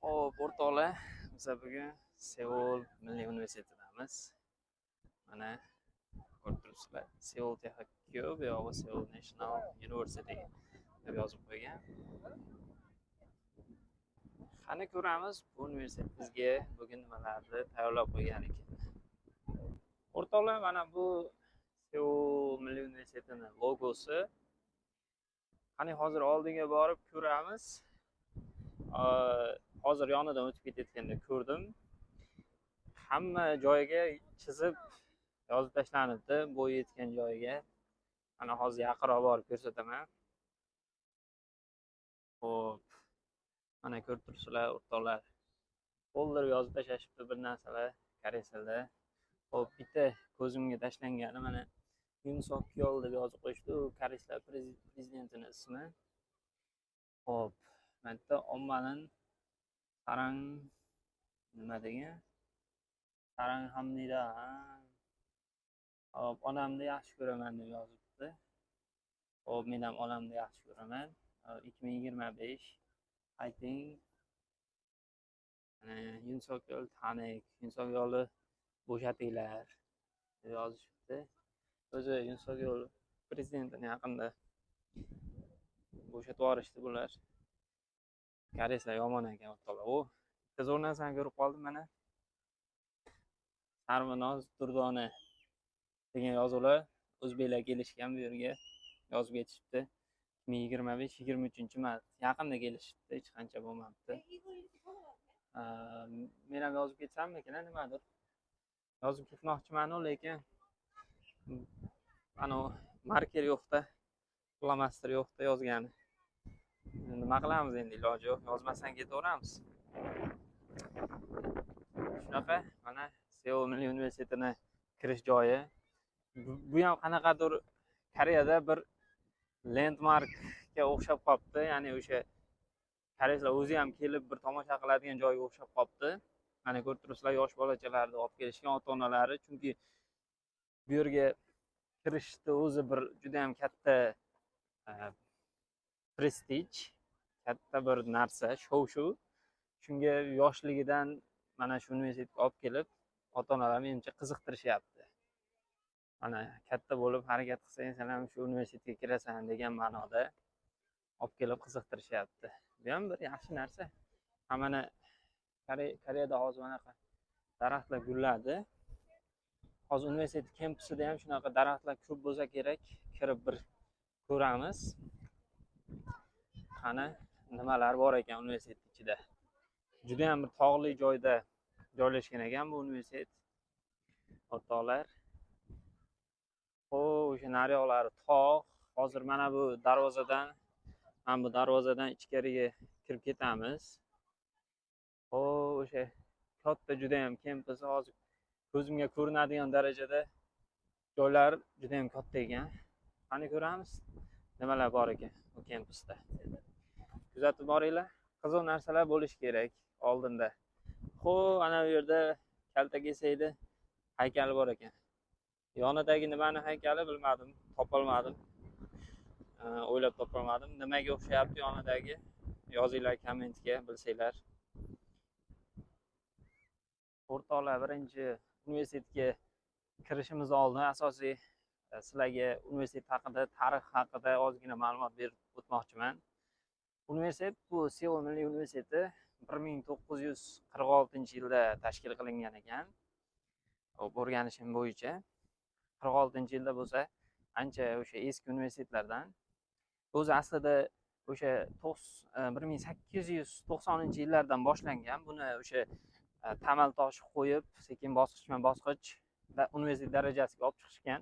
Hop, o'rtoqlar, biz bugun Seul Milliy universitetidamiz. Mana ko'rib turibsizlar. Seoul THQ bu yog'i Seoul National University deb yozib qo'ygan. Qani ko'ramiz, bu universitet bizga bugun nimalarni tayyorlab qo'ygan ekan. O'rtoqlar, mana bu Seoul Milliy universitetining logosi. Qani hozir oldinga borib ko'ramiz. Hozir yonidan o'tib ketayotganda ko'rdim. Hamma joyiga chizib yozib tashlanibdi, bo'yi yetgan joyiga. Mana hozir yaqinroq borib ko'rsataman. Xo'p, mana ko'rib turibsizlar o'rtoqlar. Folder yozib tashlashibdi bir narsalar koreys tilida. Xo'p, bitta ko'zimga tashlangani mana Yoon Suk Yeol deb yozib qo'yishdi. U koreyslar prezidentining ismi. Xo'p, mana bitta ommaning Sarang nima degan? Sarang hamnida. Hop, onamni yaxshi ko'raman deb yozibdi. Hop, men ham onamni yaxshi ko'raman. 2025 I think Yoon Suk Yeol tanik, Yoon Suk Yeolni bo'shatinglar deb yozishibdi. O'zi Yoon Suk Yeol prezidentini yaqinda bo'shatib yuborishdi bular. Koreyslar yomon ekan o'rtoqlar. Bitta zo'r narsani ko'rib qoldim mana. Sarvinoz Durdona degan yozuvlar o'zbeklar kelishgan bu yerga yozib ketishibdi. 2025-23 mart yaqinda kelishibdi, hech qancha bo'lmabdi. Men ham yozib ketsammikin, nimadir yozib ketmoqchiman-ku, lekin ana marker yo'qda, flomaster yo'qda yozgani. Nima qilamiz endi, iloji yo'q, yozmasdan ketaveramiz. Shunaqa, mana Seoul Milliy universitetining kirish joyi. Bu ham qanaqadir Koreyada bir landmarkga o'xshab qolibdi. Ya'ni o'sha koreyslar o'zi ham kelib bir tomosha qiladigan joyga o'xshab qolibdi. Mana ko'rib turibsizlar, yosh bolachalarni olib kelishgan ota-onalari, chunki bu yerga kirishni o'zi bir juda ham katta prestij, katta bir narsa, shov-shuv. Shunga yoshligidan mana shu universitetga olib kelib, ota-onalar menimcha qiziqtirishyapti. Mana katta bo'lib harakat qilsang, sen ham shu universitetga kirasan degan ma'noda olib kelib qiziqtirishyapti. Bu ham bir yaxshi narsa. Mana Koreyada hozir bunaqa daraxtlar gulladi. Hozir universitet kampusida ham shunaqa daraxtlar ko'p bo'lsa kerak, kirib bir ko'ramiz. Qani nimalar bor ekan universitet ichida. Juda ham bir tog'li joyda joylashgan ekan bu universitet. O'rtoqlar. O'sha nariyoqlari tog'. Hozir mana bu darvozadan ichkariga kirib ketamiz. O'sha katta juda ham kampus, hozir ko'zimga ko'rinadigan darajada joylar juda ham katta ekan. Qani ko'ramiz nimalar bor ekan bu kampusda. Kuzatib boringlar. Qiziq narsalar bo'lishi kerak oldinda. Xo'p, ana bu yerda Kaltakesakni haykali bor ekan. Yonidagi nimani haykali bilmadim, topolmadim. O'ylab topolmadim. Nimaga o'xshayapti yonidagi? Yozinglar kommentga, bilsanglar. O'rtoqlar, birinchi universitetga kirishimiz oldin asosiy sizlarga universitet haqida, tarix haqida ozgina ma'lumot berib o'tmoqchiman. Universitet bu Seoul Milliy universiteti 1946-yilda tashkil qilingan ekan. O'rganishim bo'yicha 46-yilda bo'lsa, ancha o'sha eski universitetlardan. O'zi aslida o'sha 1890-yillardan boshlangan. Buni o'sha tamal toshi qo'yib, sekin bosqichma-bosqich universitet darajasiga olib chiqishgan.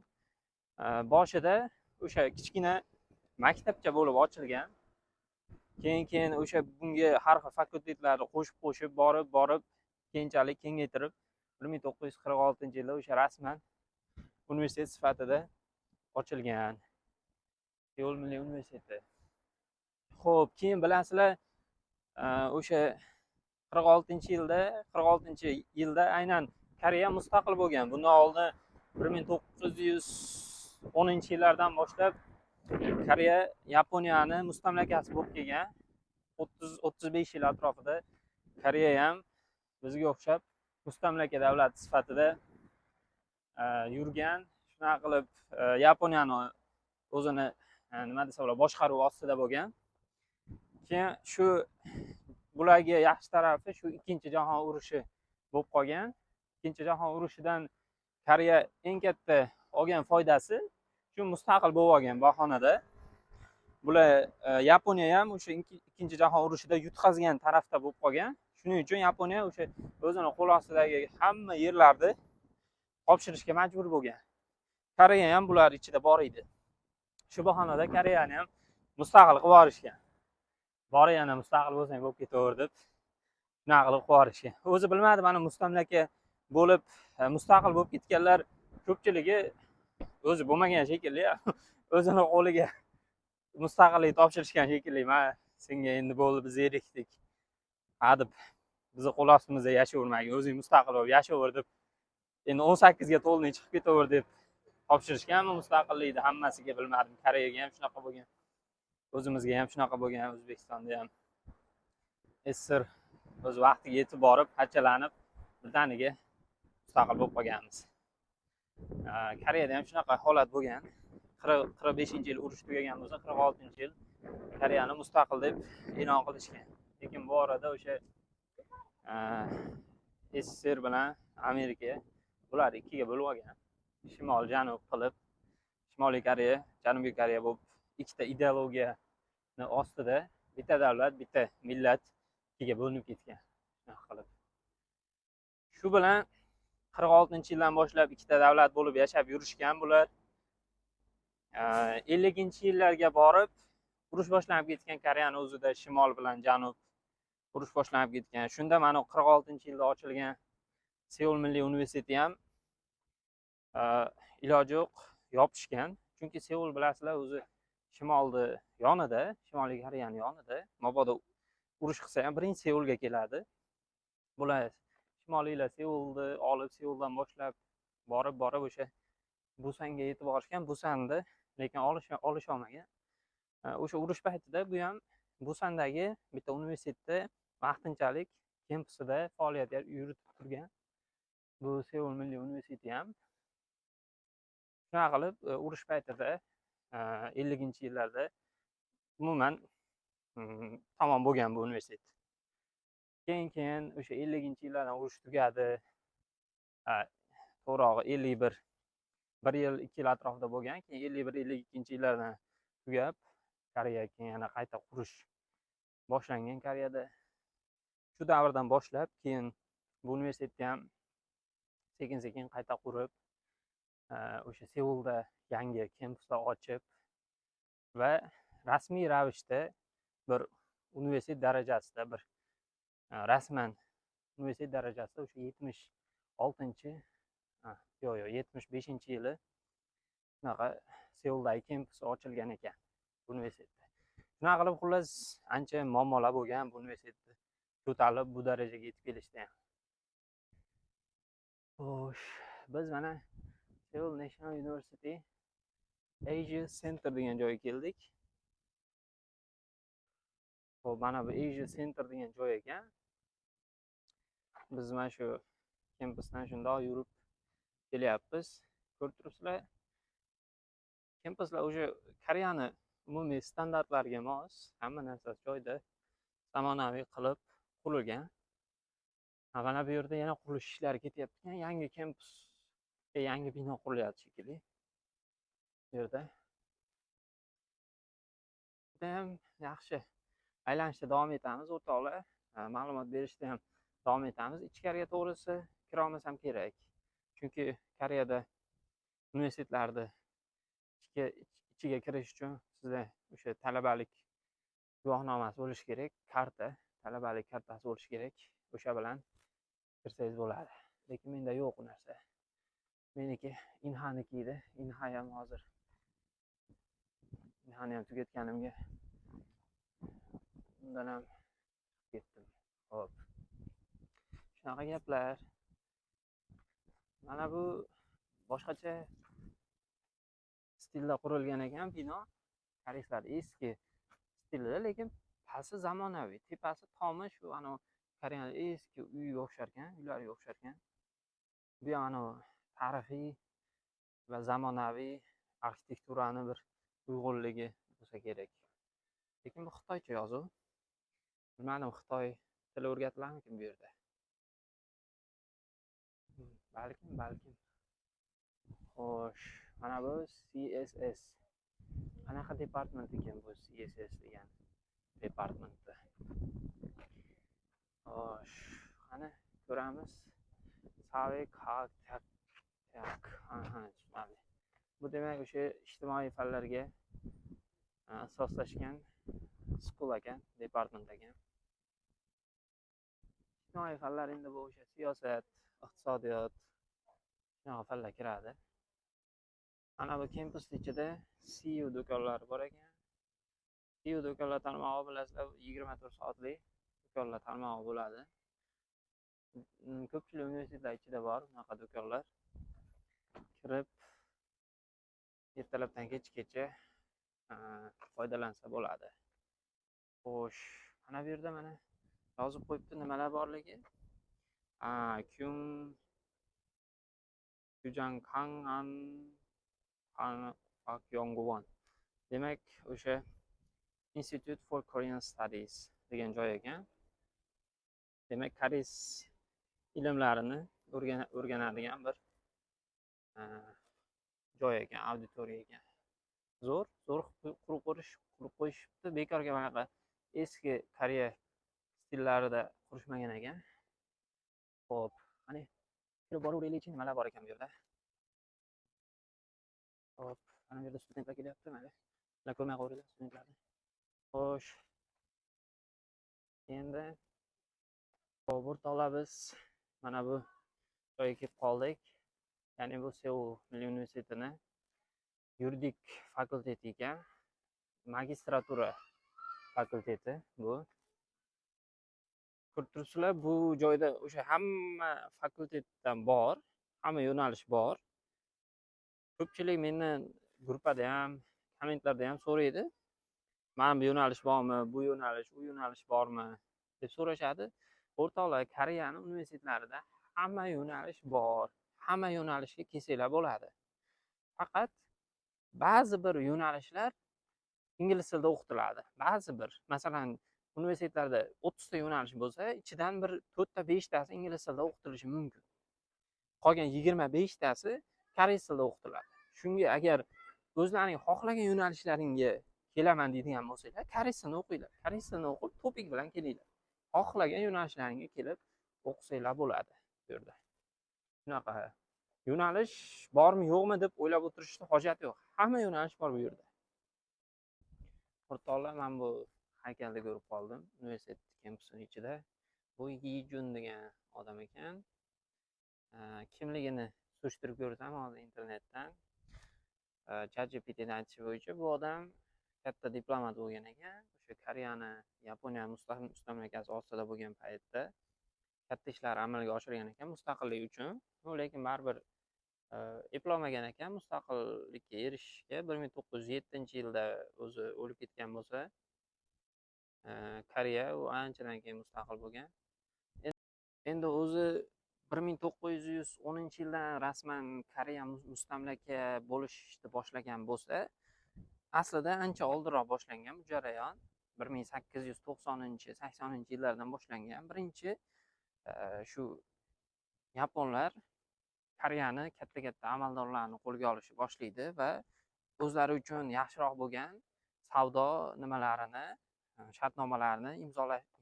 Boshida o'sha kichkina maktabcha bo'lib ochilgan. Keyin o'sha bunga har xil fakultetlarni qo'shib borib keyinchalik kengaytirib 1946-yilda o'sha rasman universitet sifatida ochilgan. Seoul Milliy universiteti. Xo'p, keyin bilasizlar, o'sha 46-yilda aynan Koreya mustaqil bo'lgan. Bundan oldin 1910-yillardan boshlab Koreya Yaponiyani mustamlakasi bo'lib kelgan. 30-35 yil atrofida Koreya ham bizga o'xshab mustamlaka davlat sifatida yurgan. Shunaqa qilib Yaponiyani o'zini nima desa bo'ladi, boshqaruv ostida bo'lgan. Keyin shu bularga yaxshi tarafi shu ikkinchi jahon urushi bo'lib qolgan. Ikkinchi jahon urushidan Koreya eng katta olgan foydasi shu mustaqil bo'lib olgan bahonada. Bular Yaponiya ham o'sha ikkinchi jahon urushida yutqazgan tarafda bo'lib qolgan. Shuning uchun Yaponiya o'sha o'zini qo'l ostidagi hamma yerlarni topshirishga majbur bo'lgan. Koreya ham bular ichida bor edi. Shu bahonada Koreyani ham mustaqil qilib yuborishgan. Bor yana mustaqil bo'lsang bo'lib ketaver deb shunaqa qilib qilib yuborishgan. O'zi bilmadi, mana mustamlaka bo'lib mustaqil bo'lib ketganlar ko'pchiligi o'zi bo'lmagan shekilli, o'zini qo'liga mustaqillik topshirishgan shekilli. Mana senga endi bo'ldi, biz erikdik. Deb bizni qo'l ostimizda yashayvermagin, o'zing mustaqil bo'lib yashayver deb, endi 18 ga to'lmay chiqib ketaver deb topshirishganmi mustaqillikni hammasiga? Bilmadim. Koreyaga ham shunaqa bo'lgan. O'zimizga ham shunaqa bo'lgan, O'zbekistonda ham. SSR o'z vaqtiga yetib borib, parchalanib, birdaniga mustaqil bo'lib qolganmiz. Koreyada ham shunaqa holat bo'lgan. 45-yil urush tugagan bo'lsa, 46-yil Koreyani mustaqil deb e'lon qilishgan. Lekin bu orada o'sha SSR bilan Amerika bular ikkiga bo'lib olgan. Shimol janub qilib, Shimoliy Koreya, Janubiy Koreya bo'lib ikkita ideologiyani ostida bitta davlat, bitta millat ikkiga bo'linib ketgan. Shunaqa qilib. Shu bilan 46-yildan boshlab ikkita davlat bo'lib yashab yurishgan bular. 50-yillarga borib urush boshlanib ketgan. Koreyani o'zida shimol bilan janub urush boshlanib ketgan. Shunda mana 46-yilda ochilgan Seul Milliy universiteti ham iloji yo'q yopishgan. Chunki Seul bilasizlar, o'zi shimolni yonida, Shimoliy Koreyani yonida. Mabodo urush qilsa ham birinchi Seulga keladi. Bular shimoliylar Seulni olib, Seuldan boshlab borib o'sha Busanga yetib borishgan. Busanda lekin olish olmagan. O'sha urush paytida bu ham Busandagi bitta universitetda vaqtinchalik kampusida faoliyat yuritib turgan. Bu Seul Milliy universiteti ham shunaqa qilib urush paytida 50-yillarda umuman tamom bo'lgan bu universitet. Keyin o'sha 50-yillardan urush tugadi. To'g'rog'i 51 1 yil 2 yil atrofida bo'lgan. Keyin 51-52-yillardan tugab, Koreya keyin yana qayta qurish boshlangan Koreyada. Shu davrdan boshlab keyin bu universitetni ham sekin-sekin qayta qurib, o'sha Seulda yangi kampuslar ochib va rasmiy ravishda bir universitet darajasida, bir rasman universitet darajasida o'sha 75-yili shunaqa Seuldagi kampus ochilgan ekan universitetda. Shunaqa qilib xullas ancha muammolar bo'lgan bu universitetda ko'tarilib bu darajaga yetib kelishdi ham. Xo'sh, biz mana Seoul National University Asia Center degan joyga keldik. Xo'p, mana bu Asia Center degan joy ekan. Biz mana shu kampusdan shundoq yurib kelyapmiz. Ko'rib turibsizlar, kampuslar o'sha Koreyani umumiy standartlarga mos, hamma narsa joyida zamonaviy qilib qurilgan. Mana bu yerda yana qurilish ishlari ketyapti. Yangi kampusga yangi bino qurilyapti shekilli. Bu yerda juda ham yaxshi aylanishda davom etamiz o'rtoqlar. Ma'lumot berishda ham davom etamiz. Ichkariga to'g'risi kira olmasam kerak. Chunki Koreyada universitetlarda ichiga kirish uchun sizda o'sha talabalik guvohnomasi bo'lishi kerak, karta, talabalik kartasi bo'lishi kerak. O'sha bilan kirsangiz bo'ladi. Lekin menda yo'q u narsa. Meniki Inhaniki edi. Inha ham hozir Inhani ham tugatganimga undan ham ketdim. Xo'p. Shunaqa gaplar. Mana bu boshqacha stilda qurilgan ekan bino. Koreyslar eski stilda, lekin pasti zamonaviy, tepasi tomi shu Koreyaning eski uyiga o'xshar ekan, uylariga o'xshar ekan. Bu ham tarixiy va zamonaviy arxitekturani bir uyg'unligi bo'lsa kerak. Lekin bu xitoycha yozuv. Bilmadim, xitoy tili o'rgatilarmikin bu yerda. Balkim. Xo'sh, mana bu CSS. Qanaqa department ekan bu CSS degan departmentda? Xo'sh, qani ko'ramiz. Bu demak o'sha ijtimoiy fanlarga asoslashgan school ekan, department ekan. Ijtimoiy fanlar endi bu o'sha siyosat, iqtisodiyot shunaqa fanlar kiradi. Mana bu kampus ichida CU do'konlari bor ekan. CU do'konlar tarmog'i bilasizlar, 24 soatlik do'konlar tarmog'i bo'ladi. Ko'pchilik universitetlar ichida bor bunaqa do'konlar. Kirib ertalabdan kechgacha foydalansa bo'ladi. Xo'sh, mana bu yerda mana yozib qo'yibdi nimalar borligi. Kyujangkangan Pakyongwon. Demak, o'sha Institute for Korean Studies degan joy ekan. Demak, koreys ilmlarini o'rganadigan bir joy ekan, auditoriya ekan. Zo'r qurib qo'yishibdi. Bekorga bunaqa eski Koreya stillarida qurishmagan ekan. Xo'p, qani kirib boraveraylikchi, nimalar bor ekan bu yerda. Xo'p, mana bu yerda studentlar kelyapti, mayli. Ular ko'rmay qo'yinglar studentlarni. Xo'sh. Endi o'rtoqlar, biz mana bu joyga kelib qoldik. Ya'ni bu Seul Milliy universitetini yuridik fakulteti ekan. Magistratura fakulteti bu. Ko'rib turibsizlar, bu joyda o'sha hamma fakultetdan bor, hamma yo'nalish bor. Ko'pchilik mendan gruppada ham, kommentlarda ham so'raydi. Mana bu yo'nalish bormi, bu yo'nalish, u yo'nalish bormi deb so'rashadi. O'rtoqlar, Koreyani universitetlarida hamma yo'nalish bor. Hamma yo'nalishga kelsanglar bo'ladi. Faqat ba'zi bir yo'nalishlar ingliz tilida o'qitiladi. Ba'zi bir, masalan, universitetlarda 30 ta yo'nalish bo'lsa, ichidan bir 4 ta 5 tasi ingliz tilida o'qitilishi mumkin. Qolgan 25 tasi koreys tilida o'qitiladi. Shunga agar o'zlaring xohlagan yo'nalishlaringga kelaman deydigan bo'lsanglar, koreys tilini o'qinglar. Koreys tilini o'qib, topik bilan kelinglar. Xohlagan yo'nalishlaringga kelib o'qisanglar bo'ladi bu yerda. Shunaqa yo'nalish bormi yo'qmi deb o'ylab o'tirishni hojat yo'q. Hamma yo'nalish bor bu yerda. O'rtoqlar, men bu haykalni ko'rib qoldim universitet kampusining ichida. Bu Yijun degan odam ekan. Kimligini surishtirib ko'rsam hozir internetdan, ChatGPTdan aytish bo'yicha bu odam katta diplomat bo'lgan ekan. O'sha Koreyani Yaponiya mustamlakasi ostida bo'lgan paytda katta ishlar amalga oshirgan ekan mustaqillik uchun. Lekin baribir eplolmagan ekan mustaqillikka erishishga. 1907-yilda o'zi o'lib ketgan bo'lsa, Koreya u anchadan keyin mustaqil bo'lgan. Endi o'zi 1910-yildan rasman Koreya mustamlaka bo'lishni boshlagan bo'lsa, aslida ancha oldinroq boshlangan bu jarayon. 1890-80-yillardan boshlangan. Birinchi shu yaponlar Koreyani katta amaldorlarni qo'lga olishni boshlaydi va o'zlari uchun yaxshiroq bo'lgan savdo nimalarini, shartnomalarni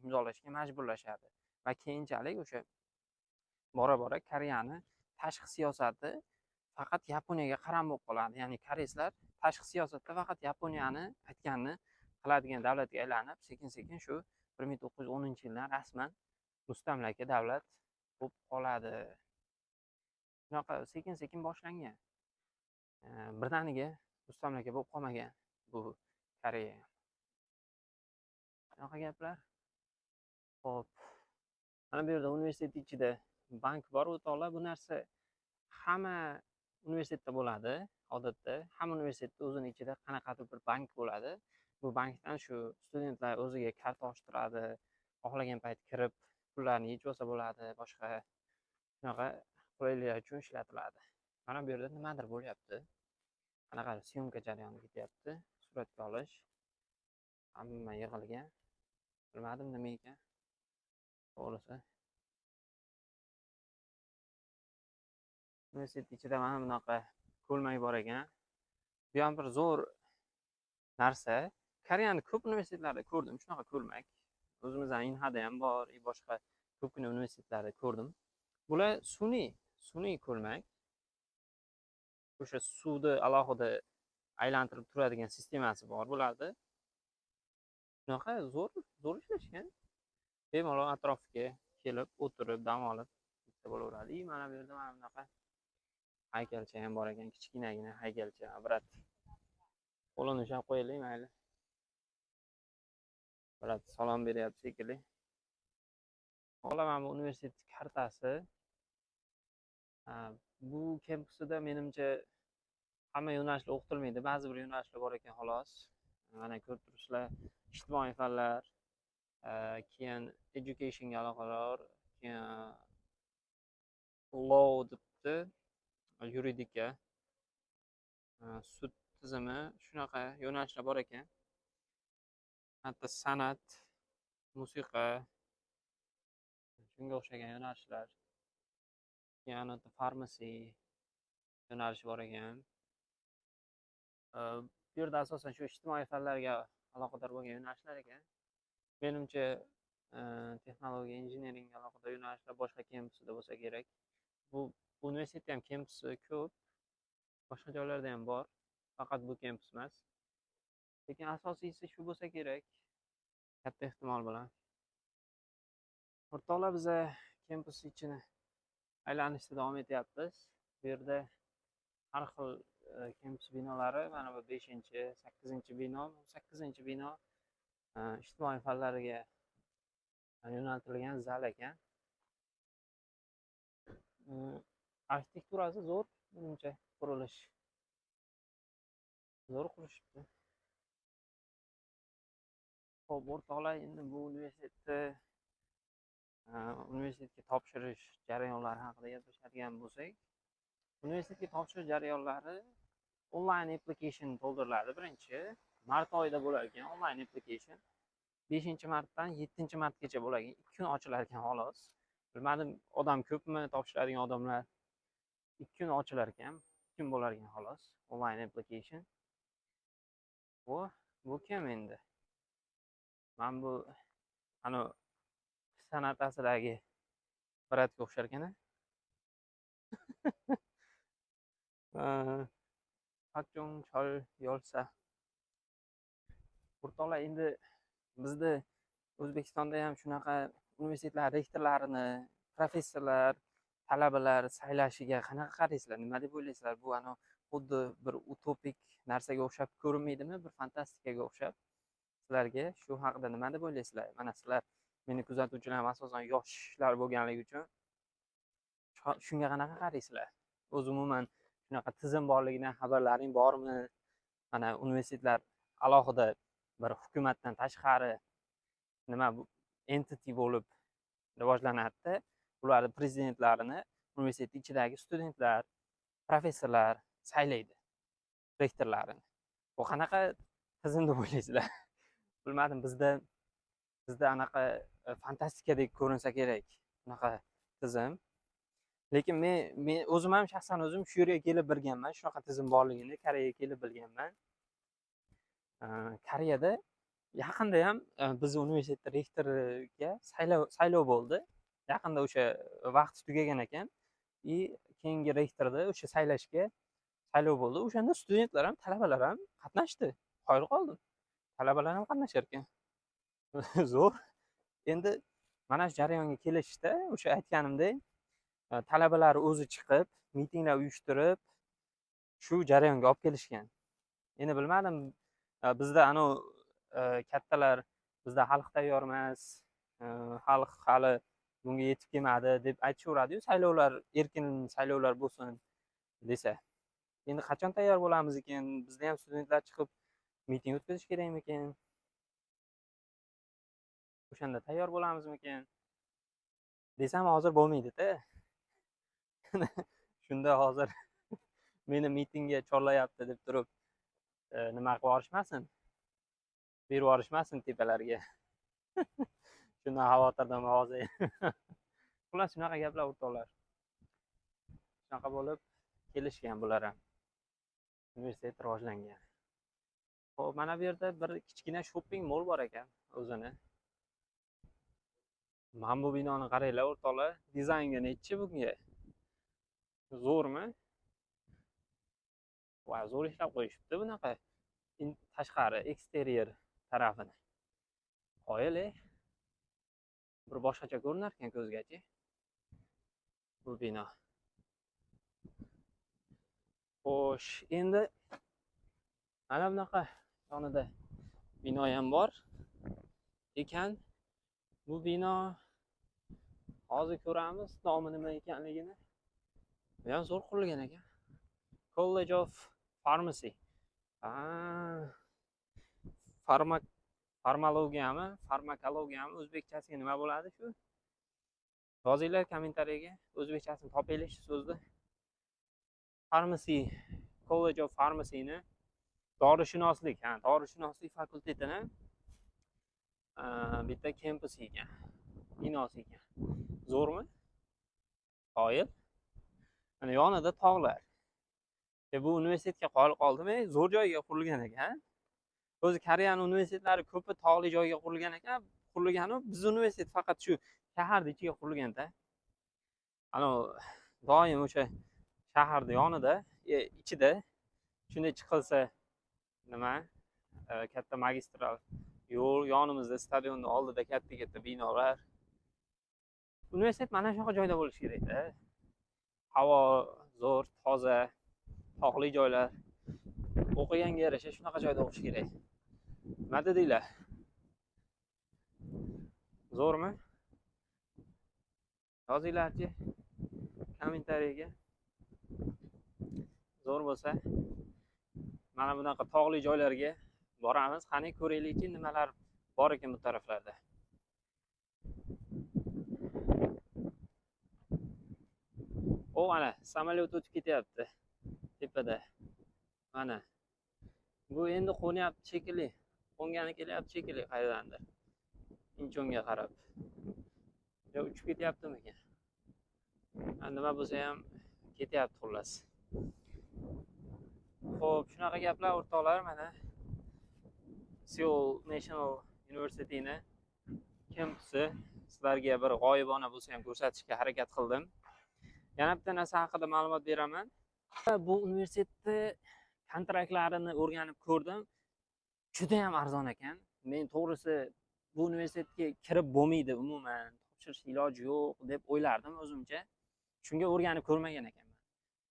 imzolashga majburlashadi. Va keyinchalik o'sha bora-bora Koreyani tashqi siyosati faqat Yaponiyaga qaramay qoladi. Ya'ni koreyslar tashqi siyosatda faqat Yaponiyani aytganini qiladigan davlatga aylanib, sekin-sekin shu 1910-yildan rasman mustamlaka davlat bo'lib qoladi. Shunaqa sekin-sekin boshlangan. Birdaniga mustamlaka bo'lib qolmagan bu Koreya. Shunaqa gaplar. Xo'p. Mana bu yerda universitet ichida bank bor o'rtoqlar. Bu narsa hamma universitetda bo'ladi. Odatda hamma universitetda o'zining ichida qanaqadir bir bank bo'ladi. Bu bankdan shu studentlar o'ziga karta ochtiradi, xohlagan payt kirib pul pullarni yechib olsa bo'ladi, boshqa shunaqa qulayliklar uchun ishlatiladi. Mana bu yerda nimadir bo'lyapti. Qanaqa syomka jarayoni ketyapti, suratga olish. Hamma yig'ilgan. Bilmadim nima ekan. To'g'risi. Universitet ichida mana bunaqa ko'lmak bor ekan. Bu ham bir zo'r narsa. Koreyani ko'p universitetlarda ko'rdim shunaqa ko'lmak. O'zimizdan Inhada ham bor, boshqa ko'pgina universitetlarda ko'rdim. Bular sun'iy ko'lmak. O'sha suvni alohida aylantirib turadigan sistemasi bor bularda. Shunaqa zo'r ishlashgan. Bemalol atrofiga kelib, o'tirib, dam olib bo'laveradi. Mana bu yerda mana bunaqa haykalcha ham bor ekan, kichkinagina haykalcha, brat. Qo'lini ushlab qo'yaylik, mayli. Brat salom beryapti shekilli. Olaman bu universitet kartasi. Bu kampusida menimcha hamma yo'nalishlar o'qitilmaydi. Ba'zi bir yo'nalishlar bor ekan xolos. Mana ko'rib turibsizlar, ijtimoiy fanlar, keyin educationga aloqador, keyin law debdi, yuridika, sud tizimi, shunaqa yo'nalishlar bor ekan. Hatto san'at, musiqa, shunga o'xshagan yo'nalishlar. Keyin farmacy yo'nalishi bor ekan. Bu yerda asosan shu ijtimoiy fanlarga aloqador bo'lgan yo'nalishlar ekan. Menimcha texnologiya, injiniringga aloqador yo'nalishlar boshqa kampusida bo'lsa kerak. Bu universitetda ham kampusi ko'p, boshqa joylarda ham bor, faqat bu kampus emas. Lekin asosiysi shu bo'lsa kerak, katta ehtimol bilan. O'rtoqlar, biz kampus ichini aylanishda davom etyapmiz. Bu yerda har xil kampus binolari, mana bu 5-chi, 8-chi bino, 8-chi bino ijtimoiy fanlarga yo'naltirilgan zal ekan. Arxitekturasi zo'r, menimcha qurilish. Zo'r qurishibdi. Xo'p, o'rtoqlar, endi bu universitetga topshirish jarayonlari haqida gaplashadigan bo'lsak, universitetga topshirish jarayonlari onlayn application to'ldiriladi. Birinchi mart oyida bo'lar ekan onlayn application. 5-martdan 7-martgacha bo'lar ekan. 2 kun ochilar ekan xolos. Bilmadim, odam ko'pmi, topshiradigan odamlar. 2 kun ochilar ekan, 2 kun bo'lar ekan xolos onlayn application. Bu kim endi? Men bu san'at asridagi bratga o'xshar ekan. Qachon chol yolsa. O'rtoqlar, endi bizda O'zbekistonda ham shunaqa universitetlar rektorlarini, professorlar, talabalar saylashiga qanaqa qaraysizlar? Nima deb o'ylaysizlar? Bu xuddi bir utopik narsaga o'xshab ko'rinmaydimi? Bir fantastikaga o'xshab. Sizlarga shu haqida nima deb o'ylaysizlar? Mana sizlar meni kuzatuvchilarim asosan yoshlar bo'lganligi uchun shunga qanaqa qaraysizlar? O'zi umuman shunaqa tizim borligidan xabarlaring bormi? Mana universitetlar alohida bir hukumatdan tashqari nima entity bo'lib rivojlanadi. Ularni prezidentlarini universitet ichidagi studentlar, professorlar saylaydi, rektorlarini. Bu qanaqa tizim deb o'ylaysizlar? Bilmadim, bizda anaqa fantastikadek ko'rinsa kerak bunaqa tizim. Lekin men o'zim ham shaxsan o'zim shu yerga kelib bilganman, shunaqa tizim borligini Koreyaga kelib bilganman. Koreyada yaqinda ham biz universitet rektoriga saylov bo'ldi. Yaqinda o'sha vaqti tugagan ekan. Keyingi rektorni o'sha saylashga saylov bo'ldi. O'shanda studentlar ham, talabalar ham qatnashdi. Qoyil qoldim. Talabalar ham qatnashar ekan. Zo'r. Endi mana shu jarayonga kelishda o'sha aytganimdek, talabalar o'zi chiqib, mitinglar uyushtirib, shu jarayonga olib kelishgan. Endi bilmadim, bizda kattalar bizda xalq tayyor emas, xalq hali bunga yetib kelmadi deb aytishaveradi-yu, saylovlar erkin saylovlar bo'lsin desa. Endi qachon tayyor bo'lamiz ekan? Bizda ham studentlar chiqib miting o'tkazish kerakmikan? O'shanda tayyor bo'lamizmikan? desam hozir bo'lmaydi-da. Shunda hozir meni mitingga chorlayapti deb turib nima qilib yuborishmasin, berib yuborishmasin tepalarga. Shundan xavotirdaman hozir. Xullas shunaqa gaplar o'rtoqlar. Shunaqa bo'lib kelishgan bular ham. Universitet rivojlangan. Xo'p, mana bu yerda bir kichkina shopping mol bor ekan o'zini. Mana bu binoni qaranglar o'rtoqlar, dizaynga nechi bunga? Zo'rmi? Va zo'r ishlab qo'yishibdi bunaqa tashqari eksterior tarafini. Qoyil, bir boshqacha ko'rinar ekan ko'zgacha bu bino. Xo'sh, endi mana bunaqa yonida bino ham bor ekan. Bu bino hozir ko'ramiz nomi nima ekanligini. Bu ham zo'r qurilgan ekan. College of Pharmacy. Farmakologiyami, o'zbekchasiga nima bo'ladi shu? Yozinglar kommentariyaga, o'zbekchasini topinglar shu so'zni. Pharmacy, College of Pharmacy'ni dorishunoslik fakultetini bitta kampusi ekan, binosi ekan. Zo'rmi? Qoyil. Mana yonida tog'lar. Bu universitetga qoldimi? Zo'r joyga qurilgan ekan. O'zi Koreyaning universitetlari ko'pi tog'li joyga qurilgan ekan. Qurilgani biz universitet faqat shu shaharda ichiga qurilganda. Ana doim o'sha shaharda yonida, ichida shunday chiqilsa nima? Katta magistral yo'l, yonimizda stadionning oldida katta binolar. Universitet mana shunaqa joyda bo'lishi kerak-da. Havo zo'r, toza, tog'li joylar. O'qiganga yarasha shunaqa joyda o'qish kerak. Nima dedinglar? Zo'rmi? Yozinglarchi kommentariyaga. Zo'r bo'lsa, mana bunaqa tog'li joylarga boramiz. Qani ko'raylikchi nimalar bor ekan bu taraflarda. O, mana samolyot o'tib ketyapti tepada. Mana bu endi qo'nyapti shekilli. Qo'ngani kelyapti shekilli qayerdandir. Inchonga qarab. Yo, uchib ketyaptimi ekan? Nima bo'lsa ham ketyapti xullas. Xo'p, shunaqa gaplar o'rtoqlar, mana Seoul National University'ni kampusi sizlarga bir g'oyibona bo'lsa ham ko'rsatishga harakat qildim. Yana bitta narsa haqida ma'lumot beraman. Bu universitetni kontraktlarini o'rganib ko'rdim. Juda ham arzon ekan. Men to'g'risi bu universitetga kirib bo'lmaydi umuman, topshirish iloji yo'q deb o'ylardim o'zimcha. Shunga o'rganib ko'rmagan ekanman.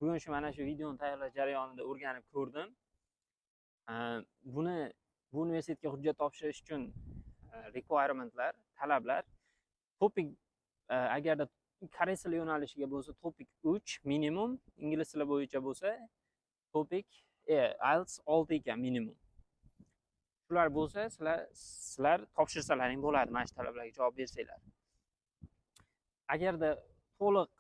Bugun shu mana shu videoni tayyorlash jarayonida o'rganib ko'rdim. Bu universitetga hujjat topshirish uchun requirementlar, talablar topik agarda koreys tili yo'nalishiga bo'lsa topik 3 minimum, ingliz tili bo'yicha bo'lsa topik IELTS 6 ekan minimum. Shular bo'lsa sizlar topshirsalaring bo'ladi, mana shu talablarga javob bersanglar. Agarda to'liq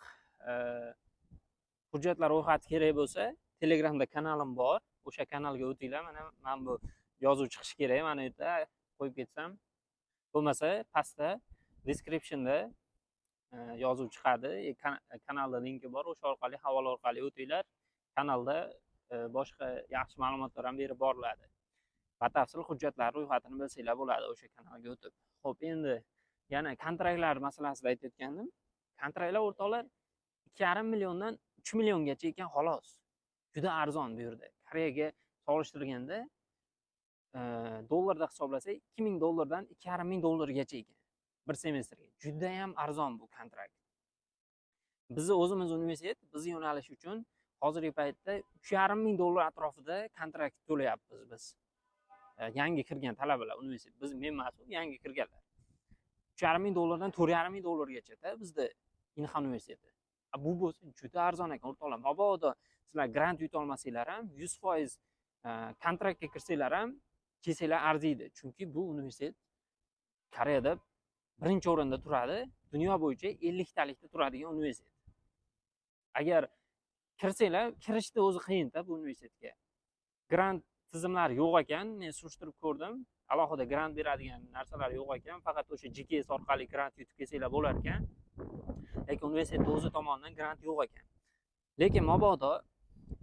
hujjatlar ro'yxati kerak bo'lsa, Telegramda kanalim bor. O'sha kanalga o'tinglar. Mana men bu yozuv chiqishi kerak. Mana bu yerda qo'yib ketsam, bo'lmasa pastda descriptionda yozuv chiqadi. Kanalda linki bor. O'sha orqali havola orqali o'tinglar. Kanalda boshqa yaxshi ma'lumotlar ham berib boriladi. Batafsil hujjatlar ro'yxatini bilsanglar bo'ladi o'sha kanalga o'tib. Xo'p, endi yana kontraktlar masalasida aytayotgandim. Kontraktlar o'rtoqlar 2,5 milliondan 3 milliongacha ekan xolos. Juda arzon bu yerda. Koreyaga solishtirganda dollarda hisoblasak 2000 dollardan 2,5 dollargacha ekan bir semestrga. Juda ham arzon bu kontrakt. Bizni o'zimiz universitet, biz yo'nalish uchun hozirgi paytda 3,5 dollar atrofida kontrakt to'layapmiz biz. Yangi kirgan talabalar universitet, biz men mas'ul yangi kirganlar. 3,5 dollardan 4,5 dollargacha-da bizda Inha universiteti. Bu bo'lsa juda arzon ekan o'rtoqlar. Mabodo sizlar grant yuta olmasanglar ham 100% kontraktga kirsanglar ham kelsanglar arziydi. Chunki bu universitet Koreyada birinchi o'rinda turadi. Dunyo bo'yicha 50 talikda turadigan universitet. Agar kirsanglar, kirishni o'zi qiyin-da bu universitetga. Grant tizimlari yo'q ekan, men surishtirib ko'rdim. Alohida grant beradigan narsalar yo'q ekan, faqat o'sha GKS orqali grant yutib kelsanglar bo'lar ekan. Lekin universitet o'zi tomonidan grant yo'q ekan. Lekin mabodo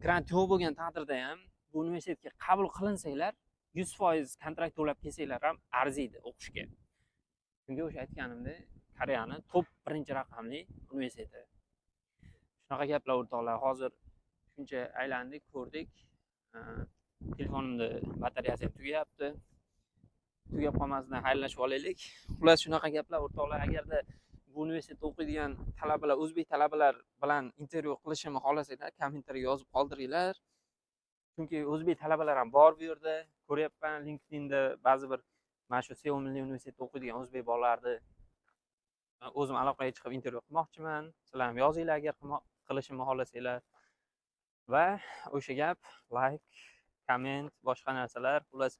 grant yo'q bo'lgan taqdirda ham bu universitetga qabul qilinsanglar, 100% kontrakt to'lab kelsanglar ham arziydi o'qishga. Chunki o'sha aytganimdek, Koreyani top birinchi raqamli universiteti. Shunaqa gaplar o'rtoqlar. Hozir shuncha aylandik, ko'rdik. Telefonimda batareyasi ham tugayapti. Tugab qolmasdan xayrlashib olaylik. Xullas shunaqa gaplar o'rtoqlar. Agarda bu universitetda o'qiydigan talabalar, o'zbek talabalar bilan intervyu qilishimni xohlasanglar, kommentariyga yozib qoldiringlar. Chunki o'zbek talabalar ham bor bu yerda. Ko'ryapman LinkedInda ba'zi bir mana shu Seul Milliy universitetida o'qiydigan o'zbek bolalarni o'zim aloqaga chiqib intervyu qilmoqchiman. Sizlar ham yozinglar agar qilishimni xohlasanglar. Va o'sha gap, like, komment, boshqa narsalar, xullas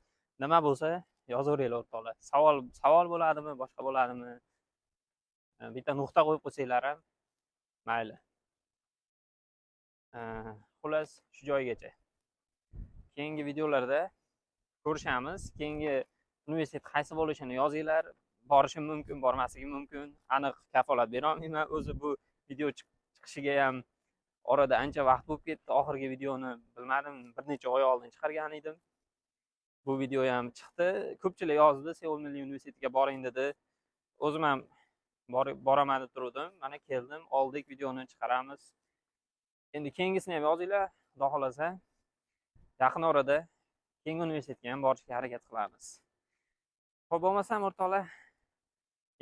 nima bo'lsa yozaveringlar o'rtoqlar. Savol bo'ladimi, boshqa bo'ladimi? Bitta nuqta qo'yib qo'ysanglar ham mayli. Xullas shu joygacha. Keyingi videolarda ko'rishamiz. Keyingi universitet qaysi bo'lishini yozinglar. Borishim mumkin, bormasligim mumkin. Aniq kafolat bera olmayman. O'zi bu video chiqishiga ham orada ancha vaqt bo'lib ketdi. Oxirgi videoni bilmadim, bir necha oy oldin chiqargan edim. Bu video ham chiqdi. Ko'pchilik yozdi, Seul Milliy universitetiga boring dedi. O'zim ham boraman deb turdim. Mana keldim, oldik, videoni chiqaramiz. Endi keyingisini ham yozinglar, xudo xolasa. Yaqin orada keyingi universitetga ham borishga harakat qilamiz. Xo'p, bo'lmasam o'rtoqlar,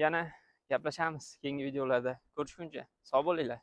yana gaplashamiz keyingi videolarda. Ko'rishguncha sog' bo'linglar.